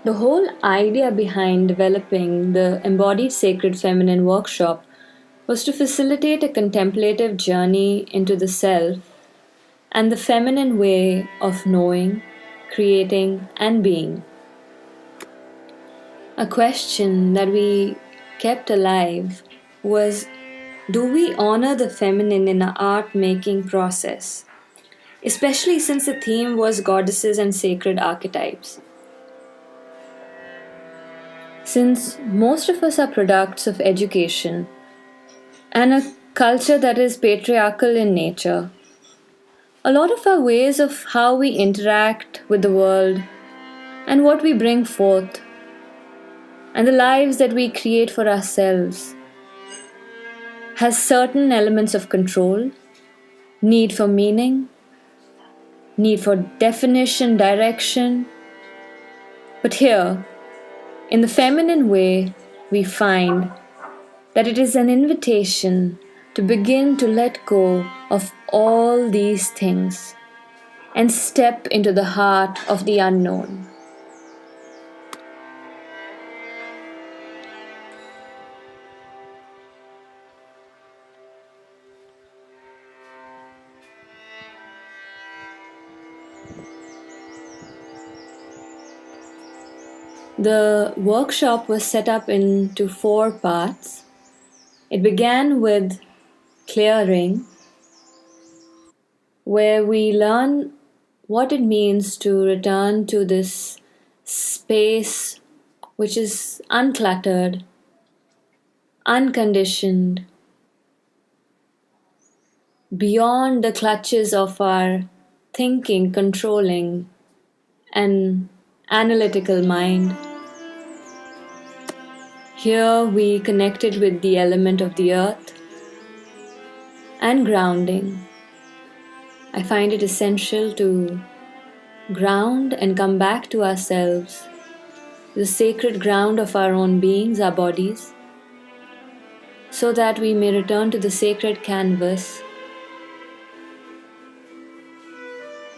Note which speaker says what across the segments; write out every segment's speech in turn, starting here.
Speaker 1: The whole idea behind developing the Embodied Sacred Feminine workshop was to facilitate a contemplative journey into the self and the feminine way of knowing, creating, and being. A question that we kept alive was, do we honor the feminine in our art making process? Especially since the theme was goddesses and sacred archetypes. Since most of us are products of education and a culture that is patriarchal in nature, a lot of our ways of how we interact with the world and what we bring forth and the lives that we create for ourselves has certain elements of control, need for meaning, need for definition, direction. But here, in the feminine way, we find that it is an invitation to begin to let go of all these things and step into the heart of the unknown. The workshop was set up into 4 parts. It began with clearing, where we learn what it means to return to this space which is uncluttered, unconditioned, beyond the clutches of our thinking, controlling, and analytical mind. Here we connected with the element of the earth and grounding. I find it essential to ground and come back to ourselves, the sacred ground of our own beings, our bodies, so that we may return to the sacred canvas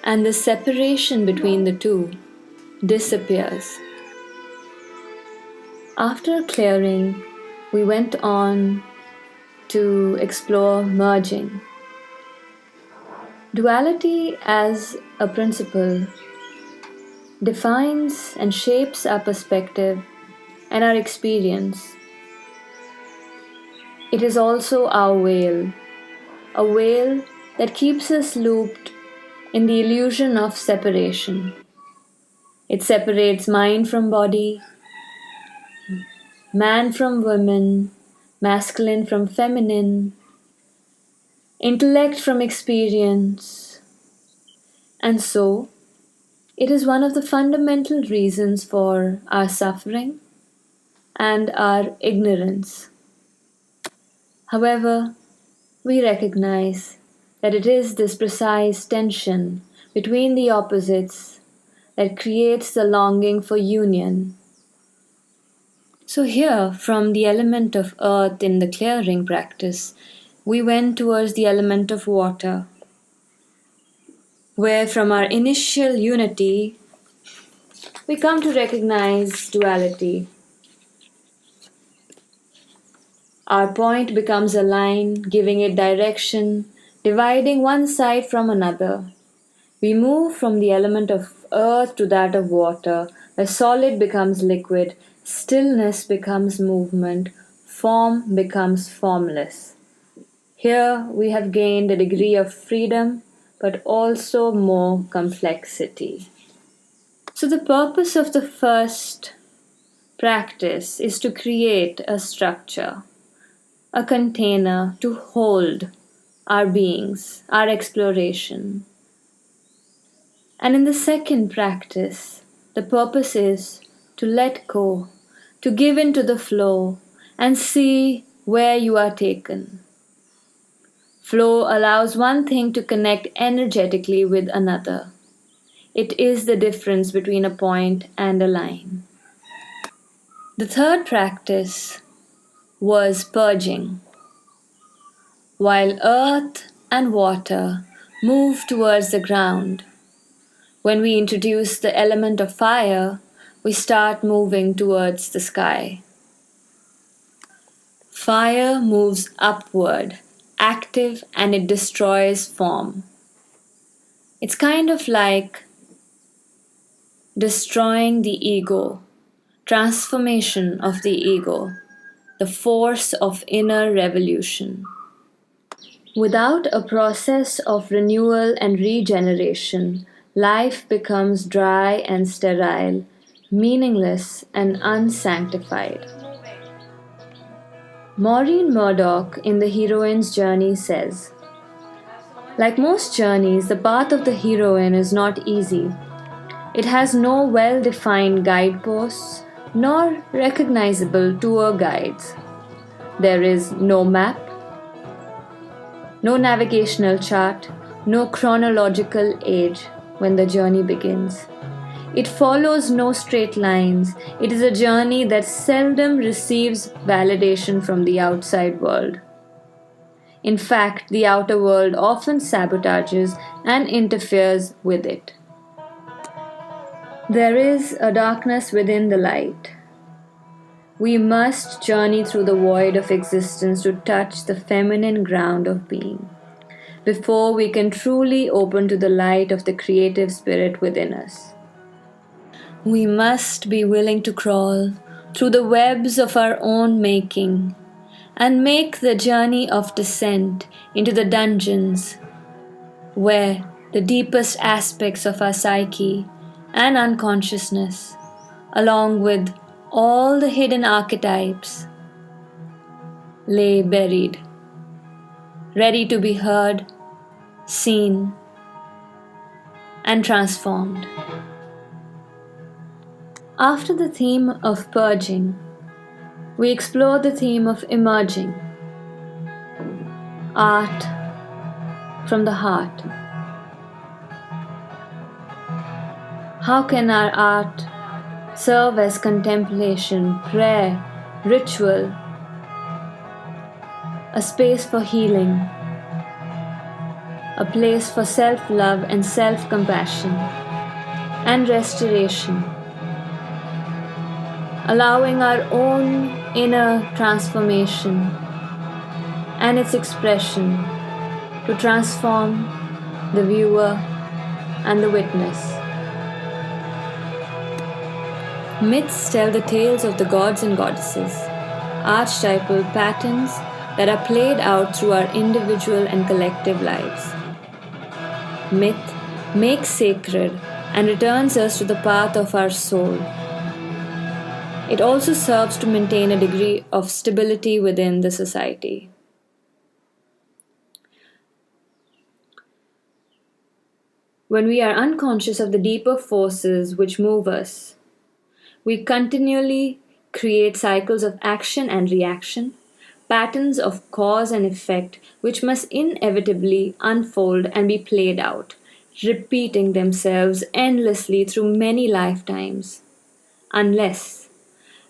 Speaker 1: and the separation between the two disappears. After clearing, we went on to explore merging. Duality as a principle defines and shapes our perspective and our experience. It is also our veil, a veil that keeps us looped in the illusion of separation. It separates mind from body, man from woman, masculine from feminine, intellect from experience. And so, it is one of the fundamental reasons for our suffering and our ignorance. However, we recognize that it is this precise tension between the opposites that creates the longing for union. So here, from the element of earth in the clearing practice, we went towards the element of water, where from our initial unity, we come to recognize duality. Our point becomes a line, giving it direction, dividing one side from another. We move from the element of earth to that of water, where solid becomes liquid, stillness becomes movement, form becomes formless. Here we have gained a degree of freedom, but also more complexity. So the purpose of the first practice is to create a structure, a container to hold our beings, our exploration. And in the second practice, the purpose is to let go, to give in to the flow and see where you are taken. Flow allows one thing to connect energetically with another. It is the difference between a point and a line. The third practice was purging. While earth and water move towards the ground, when we introduce the element of fire, we start moving towards the sky. Fire moves upward, active, and it destroys form. It's kind of like destroying the ego, transformation of the ego, the force of inner revolution. Without a process of renewal and regeneration, life becomes dry and sterile, meaningless and unsanctified. Maureen Murdoch in The Heroine's Journey says, like most journeys, the path of the heroine is not easy. It has no well-defined guideposts nor recognizable tour guides. There is no map, no navigational chart, no chronological age when the journey begins. It follows no straight lines. It is a journey that seldom receives validation from the outside world. In fact, the outer world often sabotages and interferes with it. There is a darkness within the light. We must journey through the void of existence to touch the feminine ground of being, before we can truly open to the light of the creative spirit within us. We must be willing to crawl through the webs of our own making and make the journey of descent into the dungeons where the deepest aspects of our psyche and unconsciousness, along with all the hidden archetypes, lay buried, ready to be heard, seen, and transformed. After the theme of purging, we explore the theme of emerging, art from the heart. How can our art serve as contemplation, prayer, ritual, a space for healing, a place for self-love and self-compassion and restoration, allowing our own inner transformation and its expression to transform the viewer and the witness. Myths tell the tales of the gods and goddesses, archetypal patterns that are played out through our individual and collective lives. Myth makes sacred and returns us to the path of our soul. It also serves to maintain a degree of stability within the society. When we are unconscious of the deeper forces which move us, we continually create cycles of action and reaction, patterns of cause and effect which must inevitably unfold and be played out, repeating themselves endlessly through many lifetimes. Unless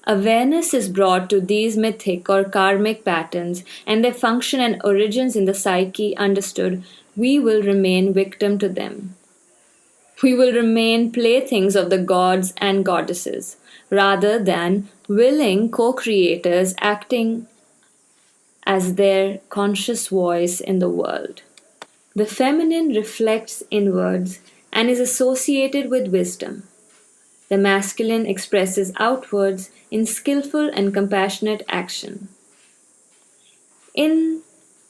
Speaker 1: awareness is brought to these mythic or karmic patterns and their function and origins in the psyche understood, we will remain victim to them. We will remain playthings of the gods and goddesses, rather than willing co-creators acting as their conscious voice in the world. The feminine reflects inwards and is associated with wisdom. The masculine expresses outwards in skillful and compassionate action. In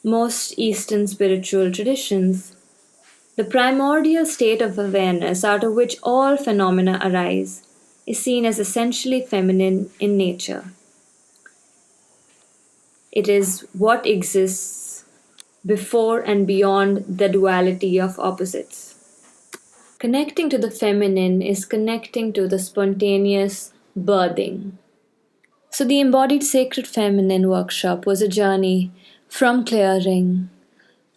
Speaker 1: most Eastern spiritual traditions, the primordial state of awareness out of which all phenomena arise is seen as essentially feminine in nature. It is what exists before and beyond the duality of opposites. Connecting to the feminine is connecting to the spontaneous birthing. So the Embodied Sacred Feminine workshop was a journey from clearing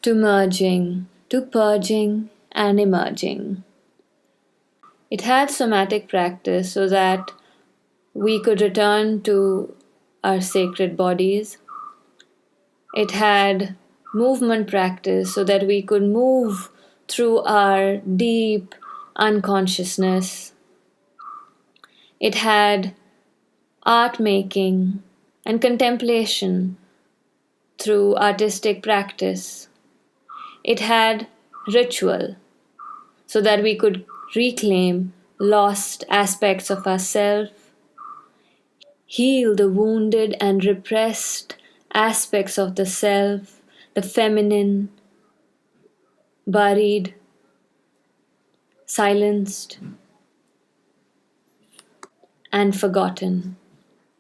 Speaker 1: to merging to purging and emerging. It had somatic practice so that we could return to our sacred bodies. It had movement practice so that we could move through our deep unconsciousness. It had art making and contemplation through artistic practice. It had ritual so that we could reclaim lost aspects of ourselves, heal the wounded and repressed aspects of the self, the feminine, buried, silenced, and forgotten.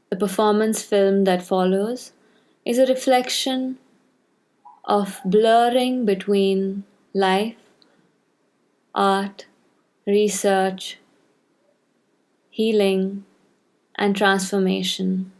Speaker 1: The performance film that follows is a reflection of blurring between life, art, research, healing, and transformation.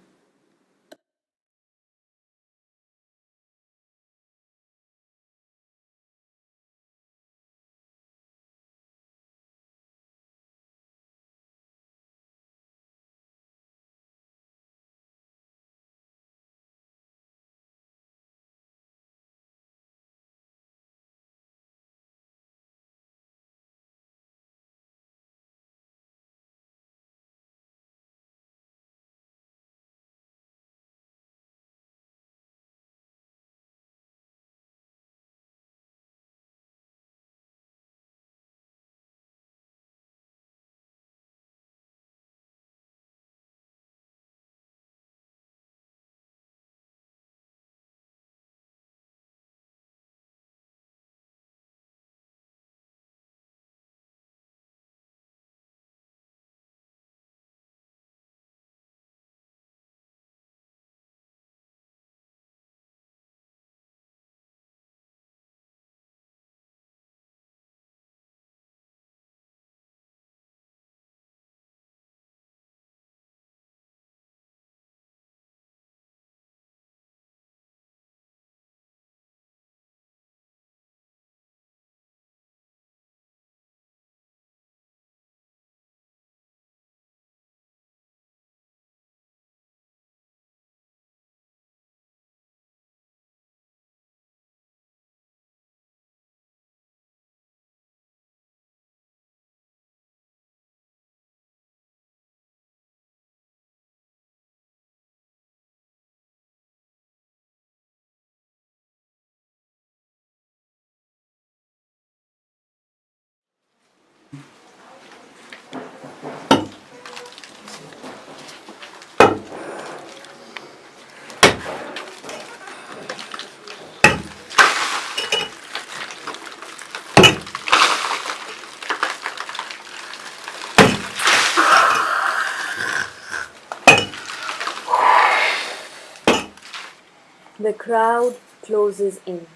Speaker 1: The crowd closes in.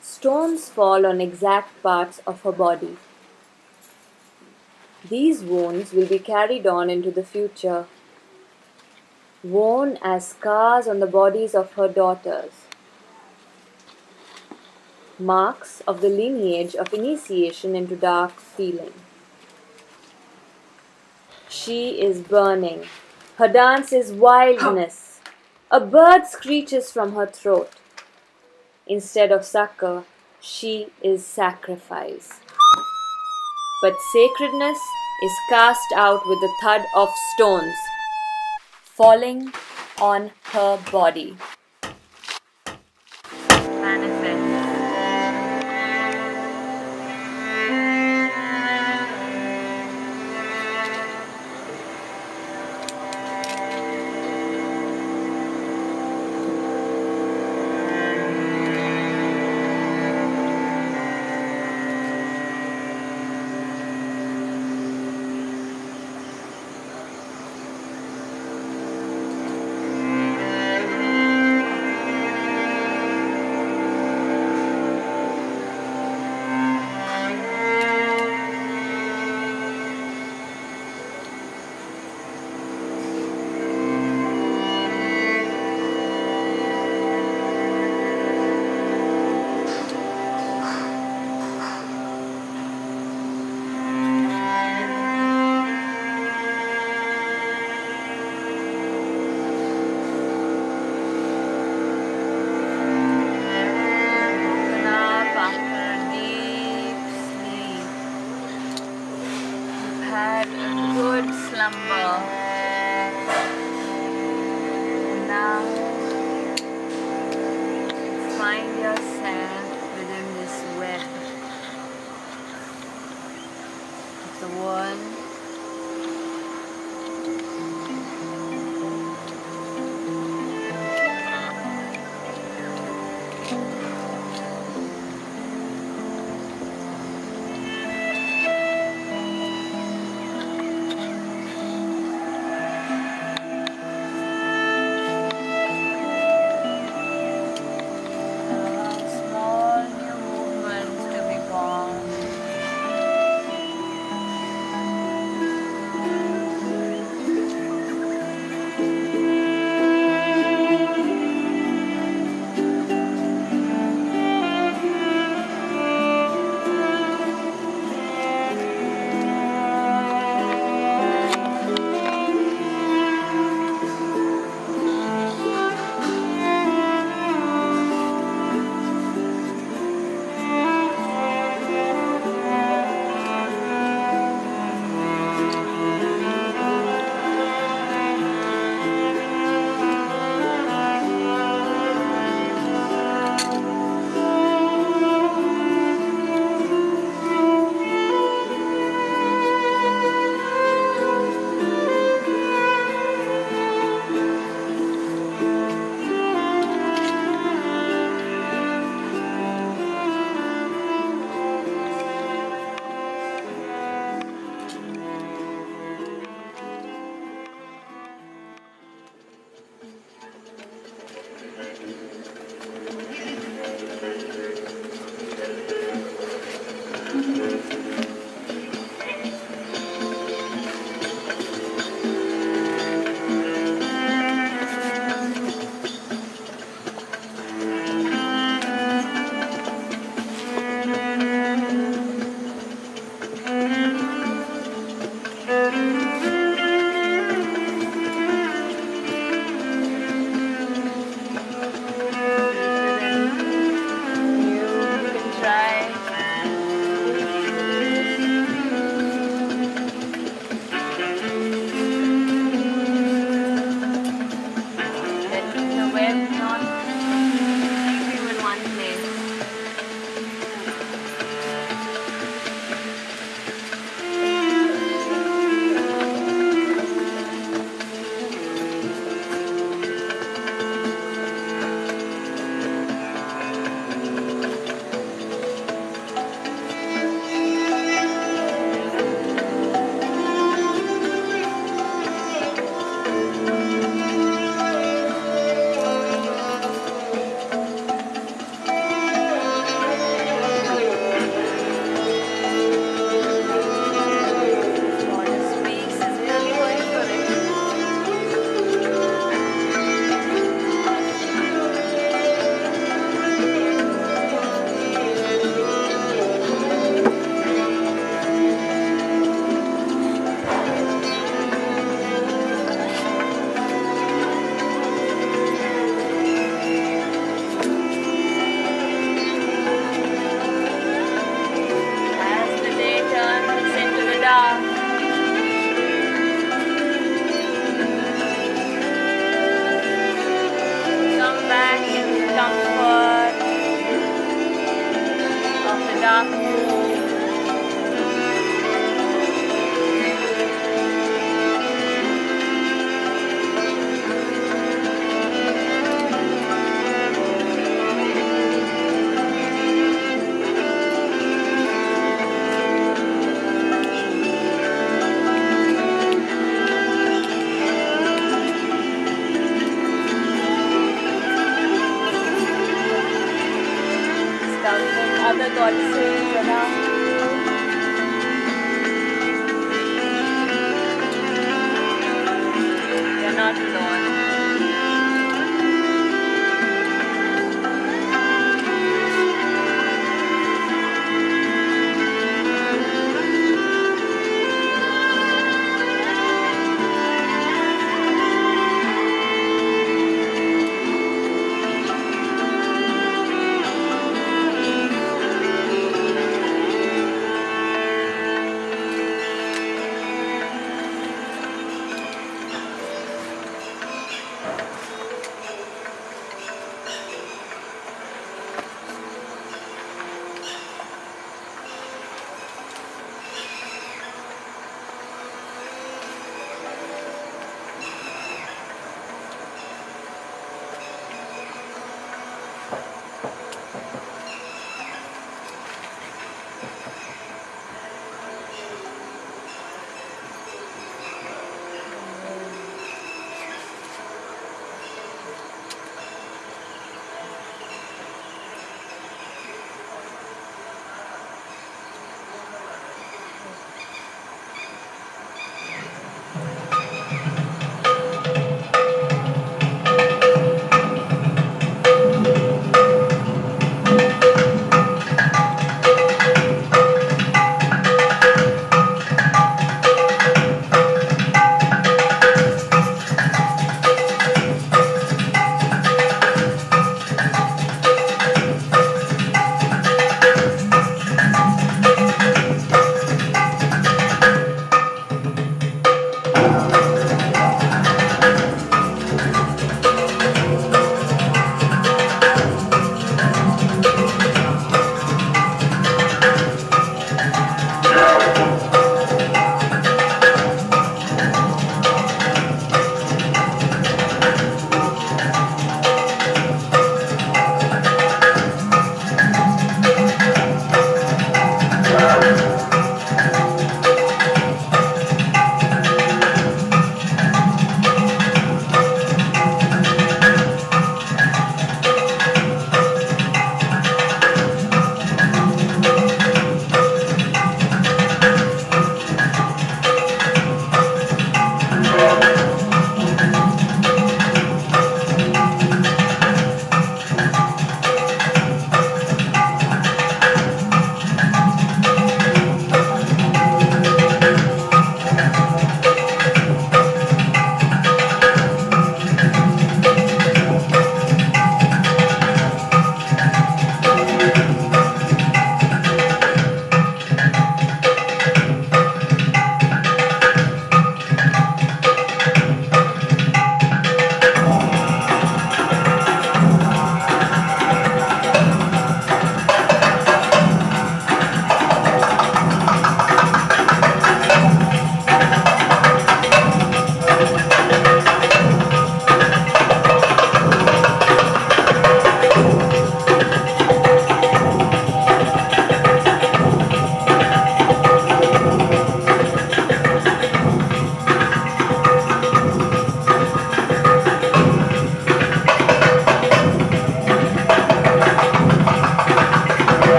Speaker 1: Stones fall on exact parts of her body. These wounds will be carried on into the future, worn as scars on the bodies of her daughters, marks of the lineage of initiation into dark feeling. She is burning. Her dance is wildness. A bird screeches from her throat. Instead of succor, she is sacrifice. But sacredness is cast out with the thud of stones falling on her body. Manifest. Had a good good slumber. Now find yourself within this web of the world. Small new movements to be formed. Other goddesses around you. You're not alone.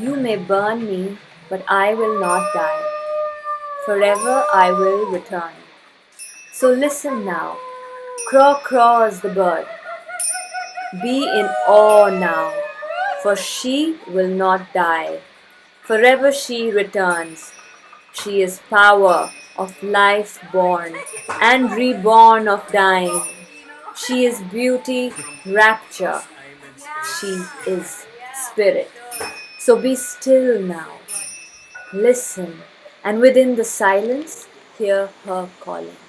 Speaker 1: You may burn me, but I will not die. Forever I will return. So listen now. Crow crows the bird. Be in awe now, for she will not die. Forever she returns. She is power of life born and reborn of dying. She is beauty, rapture. She is spirit. So be still now. Listen, and within the silence, hear her calling.